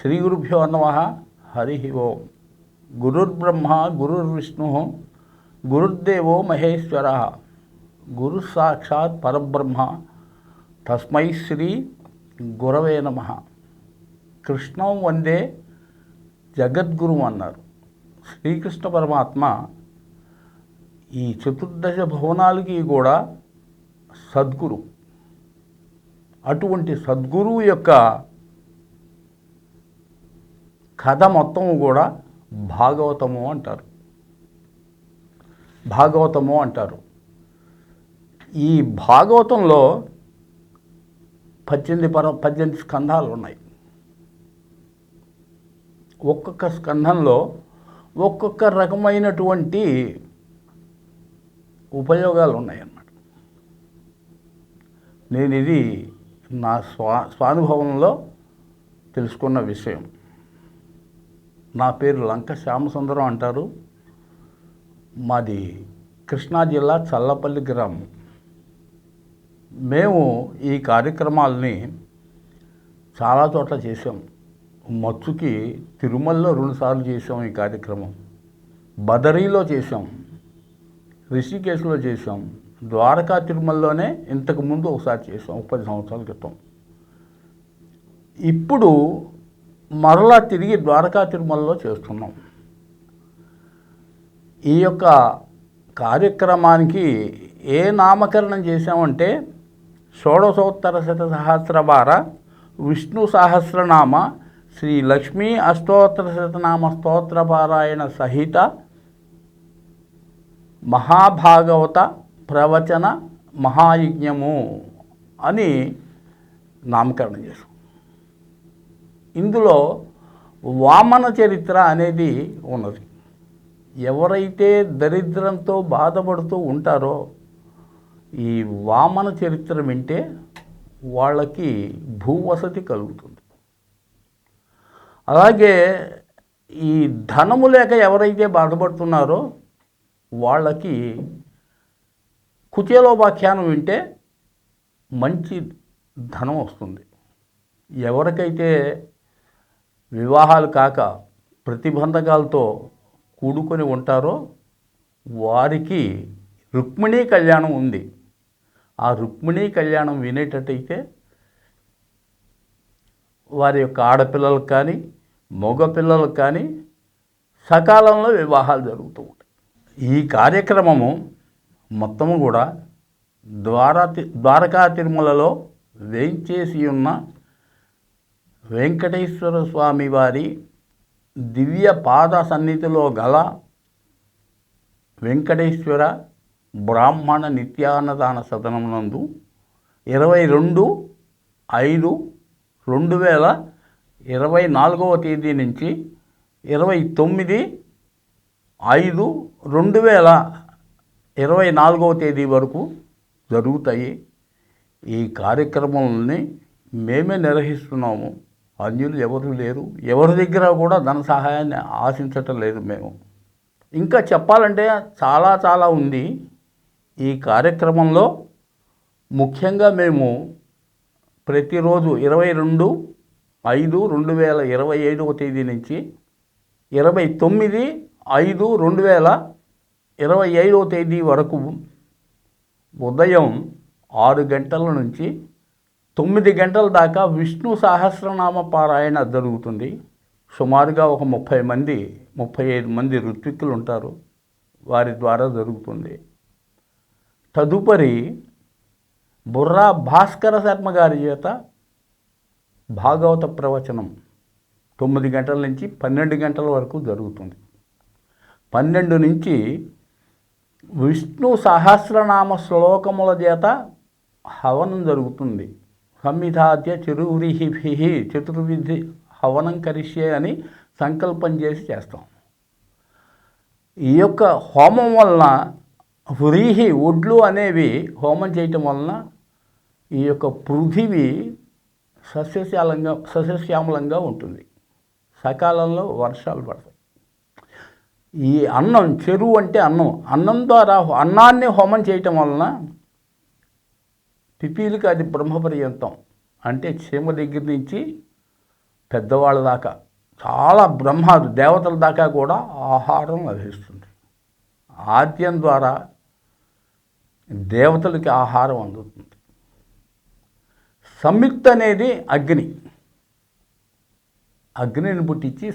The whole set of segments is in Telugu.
శ్రీ గురుభ్యో నమః. హరి ఓం. గురుర్బ్రహ్మ గురుర్విష్ణు గురుర్దేవో మహేశ్వర గురు సాక్షాత్ పరబ్రహ్మ తస్మై శ్రీ గురవే నమః. కృష్ణం వందే జగద్గురు అన్నారు. శ్రీకృష్ణ పరమాత్మ ఈ చతుర్దశ భువనాలకి కూడా సద్గురు. అటువంటి సద్గురువు యొక్క కథ మొత్తము కూడా భాగవతము అంటారు. ఈ భాగవతంలో 18 స్కంధాలు ఉన్నాయి. ఒక్కొక్క స్కంధంలో ఒక్కొక్క రకమైనటువంటి ఉపయోగాలు ఉన్నాయన్నమాట. నేను ఇది నా స్వానుభవంలో తెలుసుకున్న విషయం. నా పేరు లంక శ్యామసుందరం అంటారు. మాది కృష్ణా జిల్లా చల్లపల్లి గ్రామం. మేము ఈ కార్యక్రమాలని చాలా చోట్ల చేసాం. మచ్చుకి తిరుమలలో 2 సార్లు చేసాం ఈ కార్యక్రమం. బదరీలో చేసాం, రిషికేశ్లో చేసాం, ద్వారకా తిరుమలలోనే ఇంతకుముందు ఒకసారి చేసాం 10 సంవత్సరాల క్రితం. ఇప్పుడు మరలా తిరిగి ద్వారకా తిరుమలలో చేస్తున్నాం. ఈ యొక్క కార్యక్రమానికి ఏ నామకరణం చేసామంటే షోడశోత్తర శతసహస్రవార విష్ణు సహస్రనామ శ్రీ లక్ష్మీ అష్టోత్తర శతనామ స్తోత్ర పారాయణ సహిత మహాభాగవత ప్రవచన మహాయజ్ఞము అని నామకరణం చేసాం. ఇందులో వామన చరిత్ర అనేది ఉన్నది. ఎవరైతే దరిద్రంతో బాధపడుతూ ఉంటారో ఈ వామన చరిత్ర వింటే వాళ్ళకి భూవసతి కలుగుతుంది. అలాగే ఈ ధనము లేక ఎవరైతే బాధపడుతున్నారో వాళ్ళకి కుచేలోపాఖ్యానం వింటే మంచి ధనం వస్తుంది. ఎవరికైతే వివాహాలు కాక ప్రతిబంధకాలతో కూడుకొని ఉంటారో వారికి రుక్మిణీ కళ్యాణం ఉంది. ఆ రుక్మిణీ కళ్యాణం వినేటట్టయితే వారి యొక్క ఆడపిల్లలకు కానీ మగపిల్లలకు కానీ సకాలంలో వివాహాలు జరుగుతూ ఉంటాయి. ఈ కార్యక్రమము మొత్తము కూడా ద్వారకా తిరుమలలో వేంచేసి ఉన్న వెంకటేశ్వర స్వామి వారి దివ్య పాద సన్నిధిలో గల వెంకటేశ్వర బ్రాహ్మణ నిత్యాన్నదాన సదనమునందు 22/5/2024 తేదీ నుంచి 29/5/2024 తేదీ వరకు జరుగుతాయి. ఈ కార్యక్రమాలని మేమే నిర్వహిస్తున్నాము. అన్యులు ఎవరు లేరు. ఎవరి దగ్గర కూడా ధన సహాయాన్ని ఆశించటం లేదు మేము. ఇంకా చెప్పాలంటే చాలా ఉంది. ఈ కార్యక్రమంలో ముఖ్యంగా మేము ప్రతిరోజు 22/5/2025 తేదీ నుంచి 29/5/2025 తేదీ వరకు ఉదయం 6 గంటల నుంచి 9 గంటల దాకా విష్ణు సహస్రనామ పారాయణ జరుగుతుంది. సుమారుగా ఒక 35 మంది ఋత్విక్కులు ఉంటారు. వారి ద్వారా జరుగుతుంది. తదుపరి బుర్రా భాస్కర శర్మ గారి చేత భాగవత ప్రవచనం 9 గంటల నుంచి 12 గంటల వరకు జరుగుతుంది. 12 నుంచి విష్ణు సహస్రనామ శ్లోకముల చేత హవనం జరుగుతుంది. సంవిధాద్య చిరువ్రీహిభిః చతుర్విధి హవనం కరిష్యే అని సంకల్పం చేస్తాం. ఈ యొక్క హోమం వలన వ్రీహి ఒడ్లు అనేవి హోమం చేయటం వలన ఈ యొక్క పృథివీ సస్యశ్యామలంగా ఉంటుంది. సకాలంలో వర్షాలు పడతాయి. ఈ అన్నం, చెరువు అంటే అన్నం ద్వారా అన్నాన్ని హోమం చేయటం వలన పిపీలికి అది బ్రహ్మపర్యంతం. అంటే చీమ దగ్గర నుంచి పెద్దవాళ్ళ దాకా చాలా బ్రహ్మాదు దేవతల దాకా కూడా ఆహారం లభిస్తుంది. ఆద్యం ద్వారా దేవతలకి ఆహారం అందుతుంది. సమ్మిత్ అనేది అగ్నిని పుట్టించి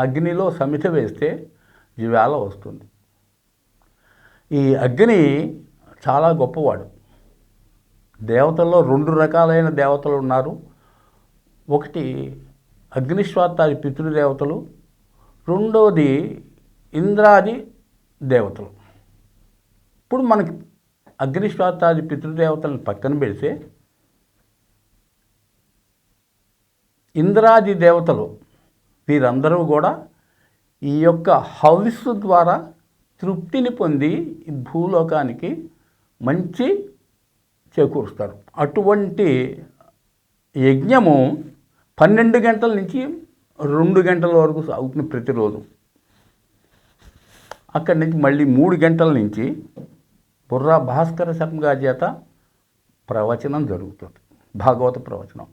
అగ్నిలో సమిత వేస్తే జ్వాల వస్తుంది. ఈ అగ్ని చాలా గొప్పవాడు. దేవతల్లో 2 రకాలైన దేవతలు ఉన్నారు. ఒకటి అగ్నిశ్వాత్తాది పితృదేవతలు, రెండవది ఇంద్రాది దేవతలు. ఇప్పుడు మనకి అగ్నిశ్వాత్తాది పితృదేవతలను పక్కన పెడితే ఇంద్రాది దేవతలు వీరందరూ కూడా ఈ యొక్క హవిస్సు ద్వారా తృప్తిని పొంది ఈ భూలోకానికి మంచి చేకూరుస్తారు. అటువంటి యజ్ఞము 12 గంటల నుంచి 2 గంటల వరకు సాగుతుంది ప్రతిరోజు. అక్కడి నుంచి మళ్ళీ 3 గంటల నుంచి బుర్రా భాస్కర శర్మ గారి చేత ప్రవచనం జరుగుతుంది, భాగవత ప్రవచనం.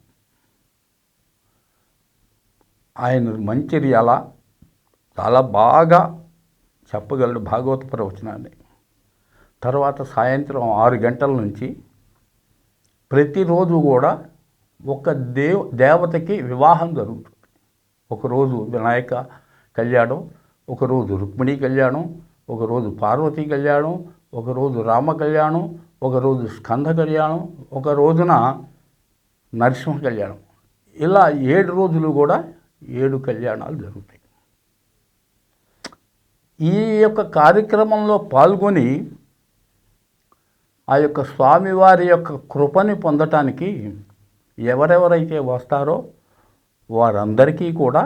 ఆయన మంచిర్యాల చాలా బాగా చెప్పగలడు భాగవత ప్రవచనాన్ని. తర్వాత సాయంత్రం 6 గంటల నుంచి ప్రతిరోజు కూడా ఒక దేవతకి వివాహం జరుగుతుంది. ఒకరోజు వినాయక కళ్యాణం, ఒకరోజు రుక్మిణీ కళ్యాణం, ఒకరోజు పార్వతీ కళ్యాణం, ఒకరోజు రామ కళ్యాణం, ఒకరోజు స్కంద కళ్యాణం, ఒక రోజున నరసింహ కళ్యాణం. ఇలా 7 రోజులు కూడా 7 కళ్యాణాలు జరుగుతాయి. ఈ యొక్క కార్యక్రమంలో పాల్గొని ఆ యొక్క స్వామివారి యొక్క కృపని పొందటానికి ఎవరెవరైతే వస్తారో వారందరికీ కూడా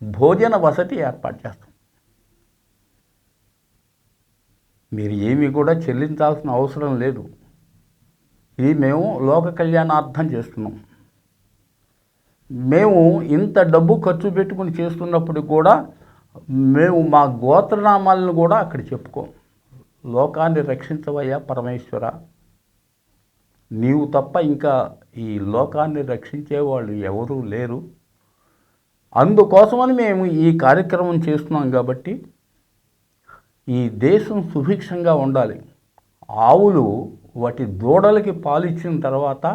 భోజన వసతి ఏర్పాటు చేస్తాం. మీరు ఏమీ కూడా చెల్లించాల్సిన అవసరం లేదు. ఇది మేము లోక కళ్యాణార్థం చేస్తున్నాం. మేము ఇంత డబ్బు ఖర్చు పెట్టుకుని చేస్తున్నప్పుడు కూడా మేము మా గోత్రనామాలను కూడా అక్కడ చెప్పుకోం. లోకాన్ని రక్షించవయ్యా పరమేశ్వర, నీవు తప్ప ఇంకా ఈ లోకాన్ని రక్షించేవాళ్ళు ఎవరూ లేరు, అందుకోసమని మేము ఈ కార్యక్రమం చేస్తున్నాం. కాబట్టి ఈ దేశం సుభిక్షంగా ఉండాలి. ఆవులు వాటి దూడలకి పాలిచ్చిన తర్వాత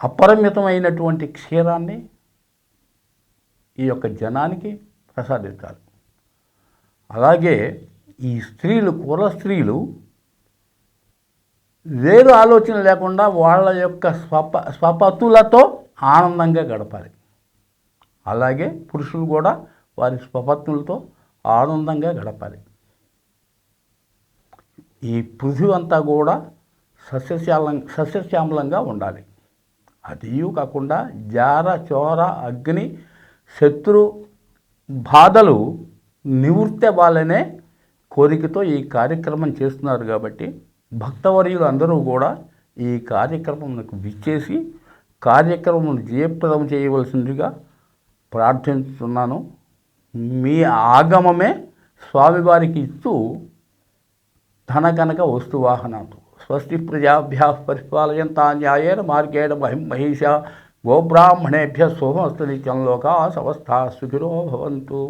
అపరిమితమైనటువంటి క్షీరాన్ని ఈ యొక్క జనానికి ప్రసాదించాలి. అలాగే ఈ స్త్రీలు, కుల స్త్రీలు వేరు ఆలోచన లేకుండా వాళ్ళ యొక్క స్వపతులతో ఆనందంగా గడపాలి. అలాగే పురుషులు కూడా వారి స్వపత్నులతో ఆనందంగా గడపాలి. ఈ పృథివీ అంతా కూడా సస్యశ్యామలంగా ఉండాలి. అదియూ కాకుండా జార, చోర, అగ్ని, శత్రు బాధలు నివృత్తి అవ్వాలనే కోరికతో ఈ కార్యక్రమం చేస్తున్నారు. కాబట్టి భక్తవర్యులు అందరూ కూడా ఈ కార్యక్రమంకు విచ్చేసి కార్యక్రమం జయప్రదం చేయవలసిందిగా ప్రార్థిస్తున్నాను. మీ ఆగమమే స్వామివారికి ఇస్తూ ధన కనక వస్తువాహనాలు. స్వస్తి ప్రజాభ్యా పరిపాలయంతా న్యాయేన మార్గేణ మహిష గోబ్రాహ్మణేభ్య శుభమస్తు నిత్యం లోకా సమస్తా సుఖినో భవంతు.